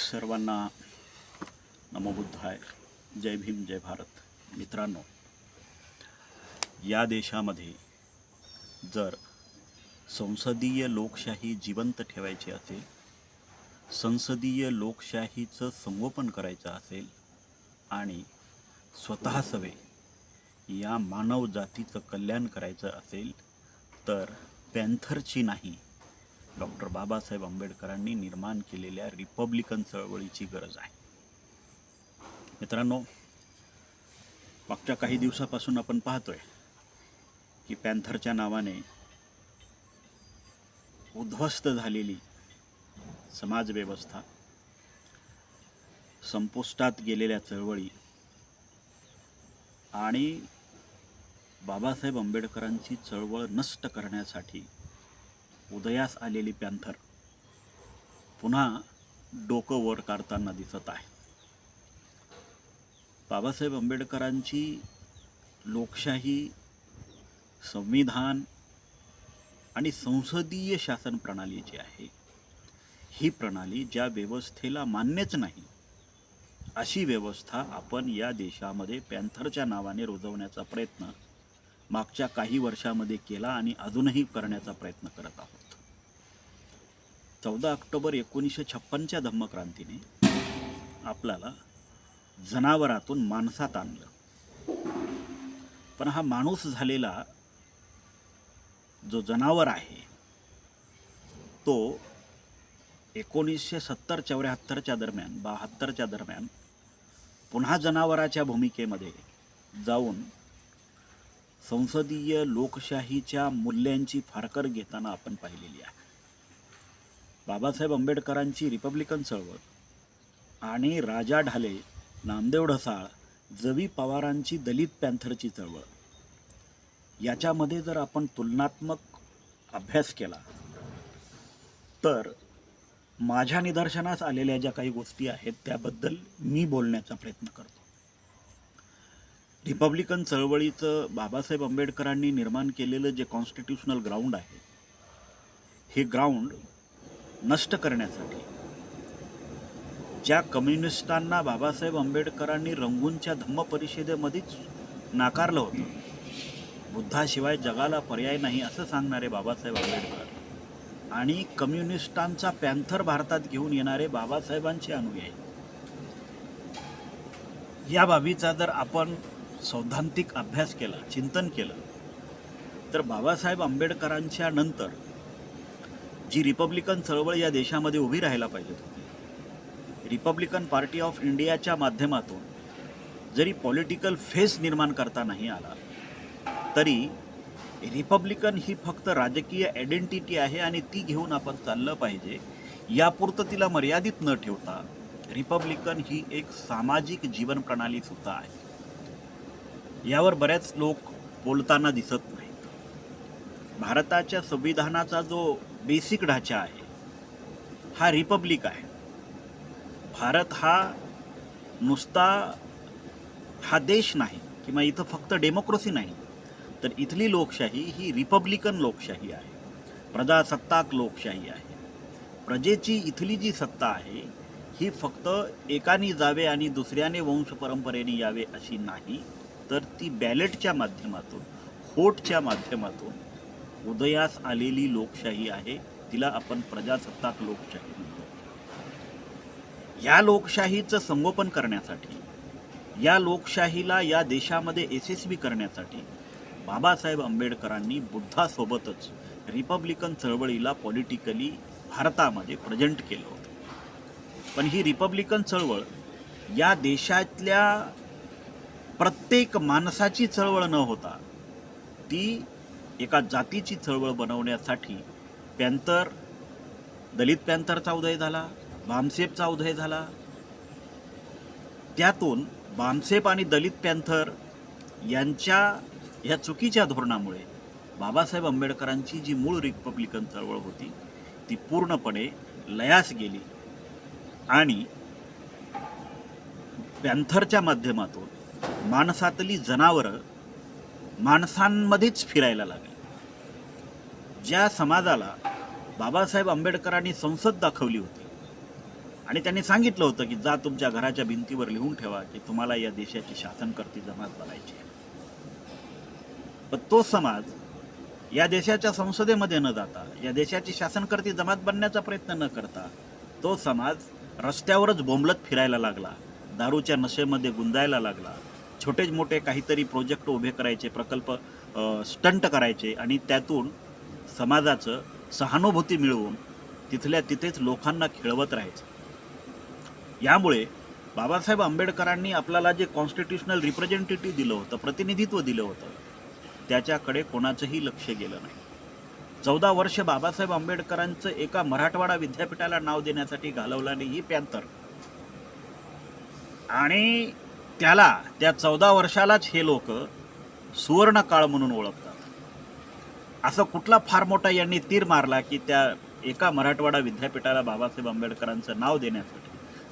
सर्वांना नमो बुद्धाय. जय भीम, जय भारत. मित्रांनो, या देशामध्ये जर संसदीय लोकशाही जिवंत ठेवायची असेल, संसदीय लोकशाहीचं संगोपन करायचं असेल आणि स्वतः सवे या मानव जातीचं कल्याण करायचं असेल तर पॅन्थरची नाही, डॉक्टर बाबासाहेब आंबेडकरांनी निर्माण केलेल्या रिपब्लिकन चळवळीची गरज आहे. मित्रांनो, मागच्या काही दिवसापासून आपण पाहतोय की पॅन्थरच्या नावाने उद्ध्वस्त झालेली समाजव्यवस्था, संपुष्टात गेलेल्या चळवळी आणि बाबासाहेब आंबेडकरांची चळवळ नष्ट करण्यासाठी उदयास आलेली पॅन्थर पुन्हा डोकं वर काढताना दिसत आहे. बाबासाहेब आंबेडकरांची लोकशाही, संविधान आणि संसदीय शासन प्रणाली जी आहे, ही प्रणाली ज्या व्यवस्थेला मान्यच नाही अशी व्यवस्था आपण या देशामध्ये पॅन्थरच्या नावाने रुजवण्याचा प्रयत्न मागच्या काही वर्षामध्ये केला आणि अजूनही करण्याचा प्रयत्न करत आहोत. 14 ऑक्टोबर 1956च्या धम्मक्रांतीने आपल्याला जनावरातून माणसात आणलं, पण हा माणूस झालेला जो जनावर आहे तो 1970-74च्या दरम्यान, 72च्या दरम्यान पुन्हा जनावराच्या भूमिकेमध्ये जाऊन संसदीय लोकशाहीच्या मूल्यांची फारकर घेताना आपण पाहिलेली आहे. बाबासाहेब आंबेडकरांची रिपब्लिकन चळवळ आणि राजा ढाले, नामदेव ढसाळ, जवी पवारांची दलित पॅन्थरची चळवळ, याच्यामध्ये जर आपण तुलनात्मक अभ्यास केला तर माझ्या निदर्शनास आलेल्या ज्या काही गोष्टी आहेत त्याबद्दल मी बोलण्याचा प्रयत्न करतो. रिपब्लिकन चळवळीचं बाबासाहेब आंबेडकरांनी निर्माण केलेलं जे कॉन्स्टिट्यूशनल ग्राउंड आहे, हे ग्राउंड नष्ट करण्यासाठी ज्या कम्युनिस्टांना बाबासाहेब आंबेडकरांनी रंगूनच्या धम्म परिषदेमध्येच नाकारलं होतं, बुद्धाशिवाय जगाला पर्याय नाही असं सांगणारे बाबासाहेब आंबेडकर आणि कम्युनिस्टांचा पॅन्थर भारतात घेऊन येणारे बाबासाहेबांचे अनुयायी, या बाबीचा जर आपण सैद्धांतिक अभ्यास केला, चिंतन केलं, तर बाबासाहेब आंबेडकरांच्या नंतर जी रिपब्लिकन चळवळ या देशामध्ये उभी राहायला पाहिजे होती, रिपब्लिकन पार्टी ऑफ इंडियाच्या माध्यमातून जरी पॉलिटिकल फेस निर्माण करता नाही आला तरी रिपब्लिकन ही फक्त राजकीय आयडेंटिटी आहे आणि ती घेऊन आपण चाललं पाहिजे. यापुरतं तिला मर्यादित न ठेवता रिपब्लिकन ही एक सामाजिक जीवन प्रणाली सुद्धा आहे. यावर बरेच लोक बोलताना दिसत नाहीत. भारताच्या संविधानाचा जो बेसिक ढाचा आहे हा रिपब्लिक आहे. भारत हा नुसता हा देश नाही किंवा इथं फक्त डेमोक्रेसी नाही, तर इथली लोकशाही ही रिपब्लिकन लोकशाही आहे, प्रजासत्ताक लोकशाही आहे. प्रजेची इथली जी सत्ता आहे ही फक्त एकाने जावे आणि दुसऱ्याने वंश परंपरेने यावे अशी नाही, तर ती बॅलेटच्या माध्यमातून, व्होटच्या माध्यमातून उदयास आलेली लोकशाही आहे. तिला आपण प्रजासत्ताक लोकशाही म्हणतो. या लोकशाहीचं संगोपन करण्यासाठी, या लोकशाहीला या देशामध्ये यशस्वी करण्यासाठी बाबासाहेब आंबेडकरांनी बुद्धासोबतच रिपब्लिकन चळवळीला पॉलिटिकली भारतामध्ये प्रेझेंट केलं होतं. पण ही रिपब्लिकन चळवळ या देशातल्या प्रत्येक माणसाची चळवळ न होता ती एका जातीची चळवळ बनवण्यासाठी पॅन्थर, दलित पॅन्थरचा उदय झाला, बामसेपचा उदय झाला. त्यातून बामसेप आणि दलित पॅन्थर यांच्या ह्या चुकीच्या धोरणामुळे बाबासाहेब आंबेडकरांची जी मूळ रिपब्लिकन चळवळ होती ती पूर्णपणे लयास गेली आणि पॅन्थरच्या माध्यमातून माणसातली जनावरं माणसांमध्येच फिरायला लागली. ज्या समाजाला बाबासाहेब आंबेडकरांनी संसद दाखवली होती आणि त्यांनी सांगितलं होतं की जा तुमच्या घराच्या भिंतीवर लिहून ठेवा की तुम्हाला या देशाची शासनकर्ती जमात बनायची आहे. पण तो समाज या देशाच्या संसदेमध्ये न जाता, या देशाची शासनकर्ती जमात बनण्याचा प्रयत्न न करता, तो समाज रस्त्यावरच बोंबलत फिरायला लागला, दारूच्या नशेमध्ये गुंजायला लागला, छोटे मोठे काहीतरी प्रोजेक्ट उभे करायचे, प्रकल्प स्टंट करायचे आणि त्यातून समाजाचं सहानुभूती मिळवून तिथल्या तिथेच लोकांना खेळवत राहायचं. यामुळे बाबासाहेब आंबेडकरांनी आपल्याला जे कॉन्स्टिट्यूशनल रिप्रेझेंटेटिव्ह दिलं होतं, प्रतिनिधित्व दिलं होतं, त्याच्याकडे कोणाचंही लक्ष गेलं नाही. 14 वर्ष बाबासाहेब आंबेडकरांचं एका मराठवाडा विद्यापीठाला नाव देण्यासाठी घालवलं नाही ही पॅन्थर, आणि त्याला त्या 14 वर्षालाच हे लोक सुवर्ण काळ म्हणून ओळखतात. असं कुठला फार मोठा यांनी तीर मारला की त्या एका मराठवाडा विद्यापीठाला बाबासाहेब आंबेडकरांचं नाव देण्यासाठी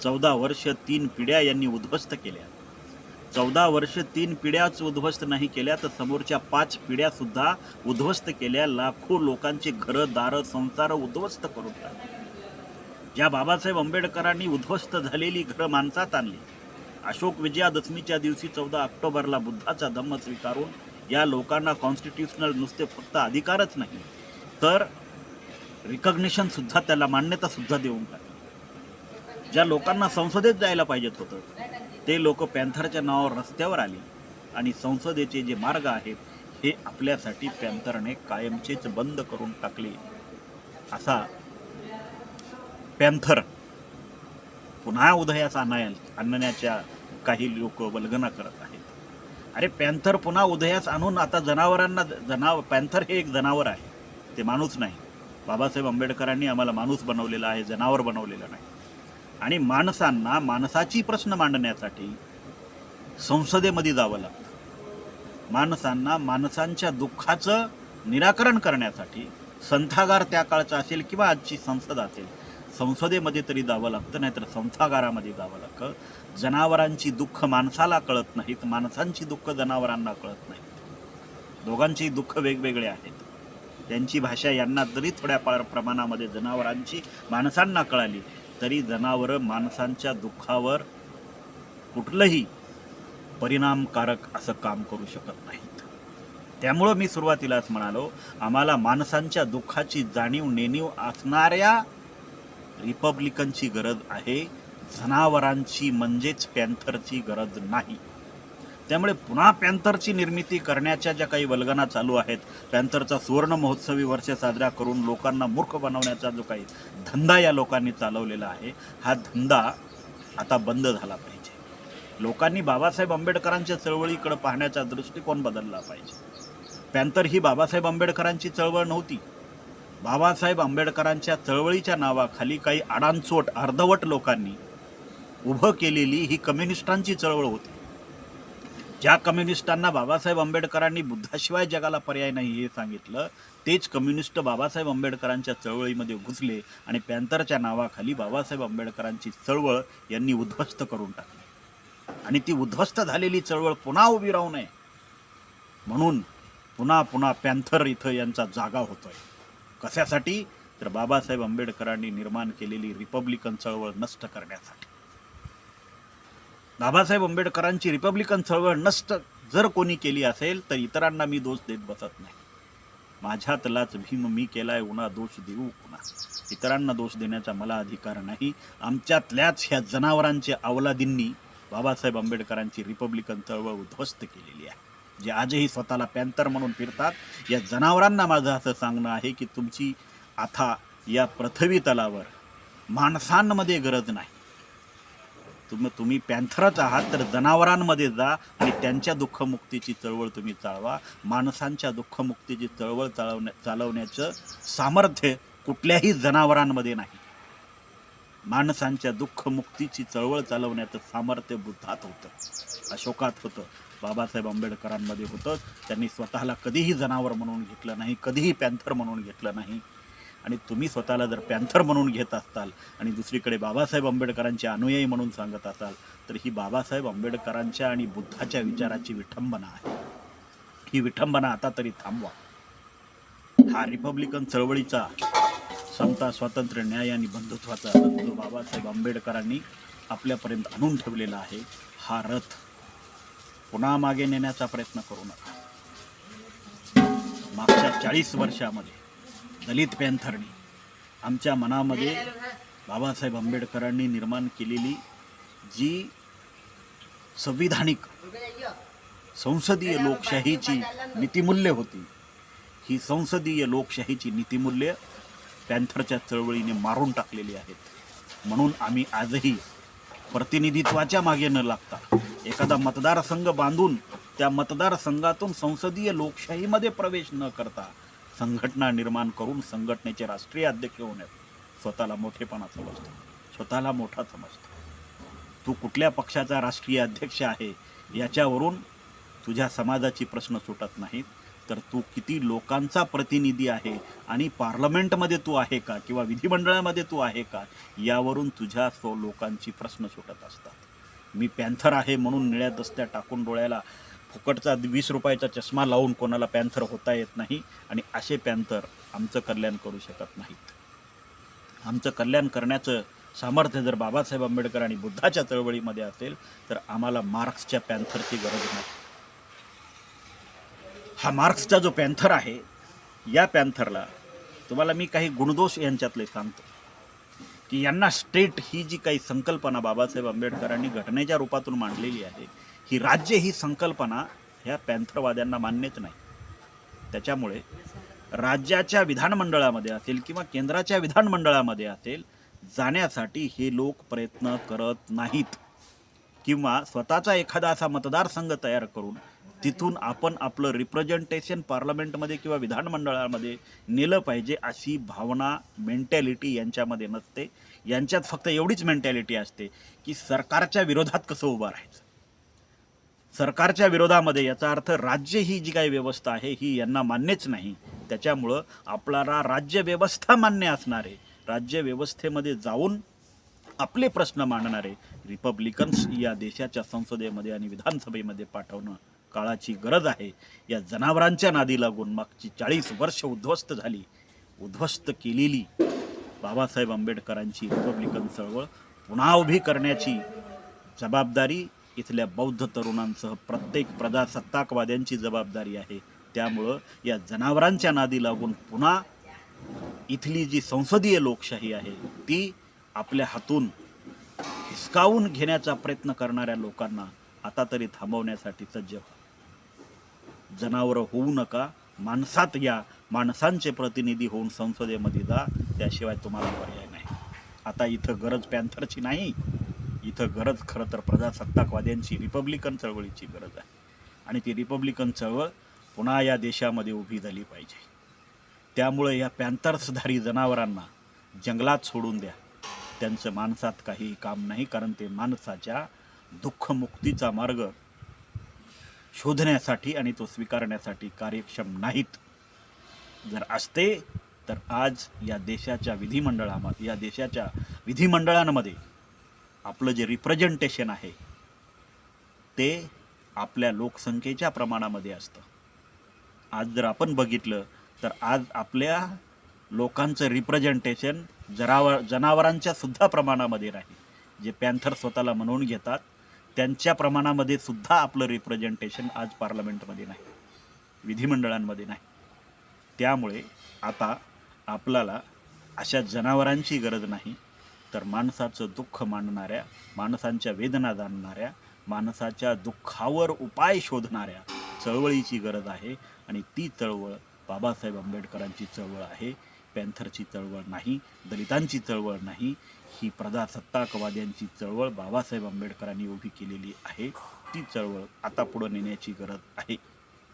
14 वर्ष 3 पिढ्या यांनी उद्ध्वस्त केल्या. 14 वर्ष 3 पिढ्याच उद्ध्वस्त नाही केल्या तर समोरच्या 5 पिढ्या सुद्धा उद्ध्वस्त केल्या. लाखो लोकांची घरं दारं संसार उद्ध्वस्त करून टाकले. ज्या बाबासाहेब आंबेडकरांनी उद्ध्वस्त झालेली घरं माणसात आणली, अशोक विजयादशमीच्या दिवशी 14 ऑक्टोबरला बुद्धाचा धम्म स्वीकारून या लोकांना कॉन्स्टिट्यूशनल नुसते फक्त अधिकारच नाही तर रिकग्निशन सुद्धा, त्याला मान्यता सुद्धा देऊन टाकली. ज्या लोकांना संसदेत जायला पाहिजेत होतं ते लोक पॅन्थरच्या नावावर रस्त्यावर आली आणि संसदेचे जे मार्ग आहेत हे आपल्यासाठी पॅन्थरने कायमचेच बंद करून टाकले. असा पॅन्थर पुन्हा उदयास आणण्याच्या काही लोक वल्गना करत आहेत. अरे पॅन्थर पुन्हा उदयास आणून आता जनावरांना पॅन्थर हे एक जनावर आहे, ते माणूस नाही. बाबासाहेब आंबेडकरांनी आम्हाला माणूस बनवलेला आहे, जनावर बनवलेलं नाही. आणि माणसांना माणसाची प्रश्न मांडण्यासाठी संसदेमध्ये जावं लागतं. माणसांना माणसांच्या दुःखाचं निराकरण करण्यासाठी संथागार त्या काळचा असेल किंवा आजची संसद असेल, संसदेमध्ये तरी जावं लागतं, नाहीतर संथागारामध्ये जावं लागतं. जनावरांची दुःख माणसाला कळत नाहीत, माणसांची दुःख जनावरांना कळत नाहीत. दोघांची दुःख वेगवेगळे आहेत. त्यांची भाषा यांना जरी थोड्या प्रमाणामध्ये जनावरांची माणसांना कळाली तरी जनावरं माणसांच्या दुःखावर कुठलंही परिणामकारक असं काम करू शकत नाहीत. त्यामुळं मी सुरुवातीलाच म्हणालो, आम्हाला माणसांच्या दुःखाची जाणीव नेणीव असणाऱ्या रिपब्लिकनची गरज आहे, जनावरांची म्हणजेच पॅन्थरची गरज नाही. त्यामुळे पुन्हा पॅन्थरची निर्मिती करण्याच्या ज्या काही वल्गना चालू आहेत, पॅन्थरचा सुवर्ण महोत्सवी वर्ष साजरा करून लोकांना मूर्ख बनवण्याचा जो काही धंदा या लोकांनी चालवलेला आहे, हा धंदा आता बंद झाला पाहिजे. लोकांनी बाबासाहेब आंबेडकरांच्या चळवळीकडे पाहण्याचा दृष्टिकोन बदलला पाहिजे. पॅन्थर ही बाबासाहेब आंबेडकरांची चळवळ नव्हती. बाबासाहेब आंबेडकरांच्या चळवळीच्या नावाखाली काही आडांचोट अर्धवट लोकांनी उभं केलेली ही कम्युनिस्टांची चळवळ होती. ज्या कम्युनिस्टांना बाबासाहेब आंबेडकरांनी बुद्धाशिवाय जगाला पर्याय नाही हे सांगितलं, तेच कम्युनिस्ट बाबासाहेब आंबेडकरांच्या चळवळीमध्ये घुसले आणि पॅन्थरच्या नावाखाली बाबासाहेब आंबेडकरांची चळवळ यांनी उद्ध्वस्त करून टाकली. आणि ती उद्ध्वस्त झालेली चळवळ पुन्हा उभी राहू नये म्हणून पुन्हा पॅन्थर इथं यांचा जागा होतोय. कशासाठी? तर बाबासाहेब आंबेडकरांनी निर्माण केलेली रिपब्लिकन चळवळ नष्ट करण्यासाठी. बाबासाहेब आंबेडकरांची रिपब्लिकन चळवळ नष्ट जर कोणी केली असेल तर इतरांना मी दोष देत बसत नाही. माझ्यातलाच भीम मी केलाय उन्हा दोष देऊ कुणा. इतरांना दोष देण्याचा मला अधिकार नाही. आमच्यातल्याच ह्या जनावरांच्या अवलादींनी बाबासाहेब आंबेडकरांची रिपब्लिकन चळवळ उद्ध्वस्त केलेली आहे. जे आजही स्वतःला पॅन्थर म्हणून फिरतात, या जनावरांना माझं असं सांगणं आहे की तुमची आता या पृथ्वी तलावर माणसांमध्ये गरज नाही. तुम्ही पॅन्थरच आहात तर जनावरांमध्ये जा आणि त्यांच्या दुःखमुक्तीची चळवळ तुम्ही चालवा. माणसांच्या दुःखमुक्तीची चळवळ चालवण्याचं सामर्थ्य कुठल्याही जनावरांमध्ये नाही. माणसांच्या दुःखमुक्तीची चळवळ चालवण्याचं सामर्थ्य बुद्धात होतं, अशोकात होतं, बाबासाहेब आंबेडकरांमध्ये होतं. त्यांनी स्वतःला कधीही जनावर म्हणून घेतलं नाही, कधीही पॅन्थर म्हणून घेतलं नाही. आणि तुम्ही स्वतःला जर पॅन्थर म्हणून घेत असाल आणि दुसरीकडे बाबासाहेब आंबेडकरांचे अनुयायी म्हणून सांगत असाल तर ही बाबासाहेब आंबेडकरांच्या आणि बुद्धाच्या विचाराची विठंबना आहे. ही विठंबना आता तरी थांबवा. हा रिपब्लिकन चळवळीचा समता, स्वातंत्र्य, न्याय आणि बंधुत्वाचा रथ जो बाबासाहेब आंबेडकरांनी आपल्यापर्यंत आणून ठेवलेला आहे, हा रथ पुन्हा मागे नेण्याचा प्रयत्न करू नका. मागच्या 40 वर्षामध्ये दलित पॅन्थरनी आमच्या मनामध्ये बाबासाहेब आंबेडकरांनी निर्माण केलेली जी संविधानिक संसदीय लोकशाहीची नीतिमूल्य होती, ही संसदीय लोकशाहीची नीतिमूल्य पॅन्थरच्या चळवळीने मारून टाकलेली आहेत. म्हणून आम्ही आजही प्रतिनिधित्वाच्या मागे न लागता एखादा मतदारसंघ बांधून त्या मतदारसंघातून संसदीय लोकशाहीमध्ये प्रवेश न करता संघटना निर्माण करून संघटनेचे राष्ट्रीय अध्यक्ष होण्यात स्वतःला मोठेपणा समजतो, स्वतःला मोठा समजतो. तू कुठल्या पक्षाचा राष्ट्रीय अध्यक्ष आहे याच्यावरून तुझ्या समाजाची प्रश्न सुटत नाहीत, तर तू किती लोकांचा प्रतिनिधी आहे आणि पार्लमेंटमध्ये तू आहे का किंवा विधिमंडळामध्ये तू आहे का यावरून तुझ्या लोकांची प्रश्न सुटत असतात. मी पॅन्थर आहे म्हणून निळ्या दस्त्या टाकून डोळ्याला फुकटचा 20 रुपयाचा चष्मा लावून कोणाला पॅन्थर होता येत नाही आणि असे पॅन्थर आमचं कल्याण करू शकत नाहीत. आमचं कल्याण करण्याचं सामर्थ्य जर बाबासाहेब आंबेडकर आणि बुद्धाच्या चळवळीमध्ये असेल तर आम्हाला मार्क्सच्या पॅन्थरची गरज नाही. हा मार्क्सचा जो पॅन्थर आहे, या पॅन्थरला तुम्हाला मी काही गुणदोष यांच्यातले सांगतो की यांना स्टेट ही जी काही संकल्पना बाबासाहेब आंबेडकरांनी घटनेच्या रूपातून मांडलेली आहे, ही राज्य ही संकल्पना ह्या पॅन्थरवाद्यांना मान्यच नाही. त्याच्यामुळे राज्याच्या विधानमंडळामध्ये असेल किंवा केंद्राच्या विधानमंडळामध्ये असेल जाण्यासाठी हे लोक प्रयत्न करत नाहीत किंवा स्वतःचा एखादा असा मतदारसंघ तयार करून तिथून आपण आपलं रिप्रेझेंटेशन पार्लमेंटमध्ये किंवा विधानमंडळामध्ये नेलं पाहिजे अशी भावना, मेंटॅलिटी यांच्यामध्ये नसते. यांच्यात फक्त एवढीच मेंटॅलिटी असते की सरकारच्या विरोधात कसं उभं राहायचं. सरकारच्या विरोधामध्ये याचा अर्थ राज्य ही जी काही व्यवस्था आहे ही यांना मान्यच नाही. त्याच्यामुळं आपल्याला राज्यव्यवस्था मान्य असणारे, राज्यव्यवस्थेमध्ये जाऊन आपले प्रश्न मांडणारे रिपब्लिकन्स या देशाच्या संसदेमध्ये आणि विधानसभेमध्ये पाठवणं काळाची गरज आहे. या जनावरांच्या नादी लागून मागची 40 वर्ष उद्ध्वस्त केलेली बाबासाहेब आंबेडकरांची रिपब्लिकन चळवळ पुन्हा उभी करण्याची जबाबदारी इथल्या बौद्ध तरुणांसह प्रत्येक प्रजासत्ताकवाद्यांची जबाबदारी आहे. त्यामुळं या जनावरांच्या नादी लागून पुन्हा इथली जी संसदीय लोकशाही आहे ती आपल्या हातून हिसकावून घेण्याचा प्रयत्न करणाऱ्या लोकांना आता तरी थांबवण्यासाठी सज्ज व्हा. जनावरं होऊ नका, माणसात या, माणसांचे प्रतिनिधी होऊन संसदेमध्ये जा, त्याशिवाय तुम्हाला पर्याय नाही. आता इथं गरज पॅन्थरची नाही, इथं गरज खरं तर प्रजासत्ताकवाद्यांची, रिपब्लिकन चळवळीची गरज आहे. आणि ती रिपब्लिकन चळवळ पुन्हा या देशामध्ये उभी झाली पाहिजे. त्यामुळे या पॅन्थर्सधारी जनावरांना जंगलात सोडून द्या. त्यांचं माणसात काही काम नाही, कारण ते माणसाच्या दुःखमुक्तीचा मार्ग शोधण्यासाठी आणि तो स्वीकारण्यासाठी कार्यक्षम नाहीत. जर असते तर आज या देशाच्या विधिमंडळांमध्ये आपलं जे रिप्रेझेंटेशन आहे ते आपल्या लोकसंख्येच्या प्रमाणामध्ये असतं. आज जर आपण बघितलं तर आज आपल्या लोकांचं रिप्रेझेंटेशन जनावरांच्या सुद्धा प्रमाणामध्ये नाही. जे पॅन्थर स्वतःला म्हणून घेतात त्यांच्या प्रमाणामध्ये सुद्धा आपलं रिप्रेझेंटेशन आज पार्लमेंटमध्ये नाही, विधिमंडळांमध्ये नाही. त्यामुळे आता आपल्याला अशा जनावरांची गरज नाही, तर माणसाचं दुःख मांडणाऱ्या, माणसांच्या वेदना जाणणाऱ्या, माणसाच्या दुःखावर उपाय शोधणाऱ्या चळवळीची गरज आहे. आणि ती चळवळ बाबासाहेब आंबेडकरांची चळवळ आहे, पॅन्थरची चळवळ नाही, दलितांची चळवळ नाही. ही प्रजासत्ताकवाद्यांची चळवळ बाबासाहेब आंबेडकरांनी उभी केलेली आहे. ती चळवळ आता पुढे नेण्याची गरज आहे.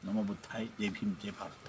नमो बुद्धाय. जय भीम, जय भारत.